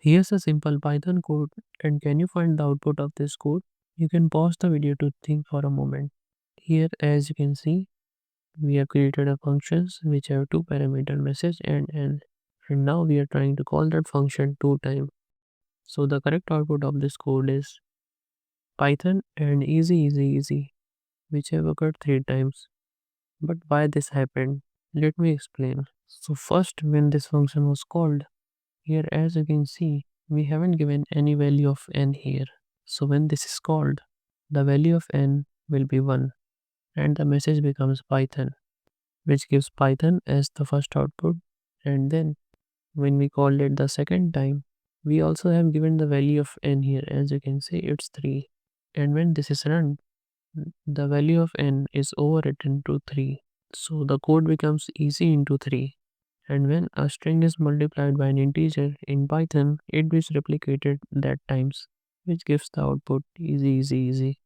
Here's a simple Python code, and can you find the output of this code? You can pause the video to think for a moment. Here, as you can see, we have created a functions which have two parameter message and end. And now we are trying to call that function two times. So the correct output of this code is Python and easy, which have occurred three times. But why this happened? Let me explain. So first, when this function was called, here as you can see, we haven't given any value of n here. So when this is called, the value of n will be 1 and the message becomes Python, which gives Python as the first output. And then when we called it the second time, we also have given the value of n here. As you can see, it's 3. And when this is run, the value of n is overwritten to 3. So the code becomes easy into 3. And when a string is multiplied by an integer in Python, it is replicated that times, which gives the output easy.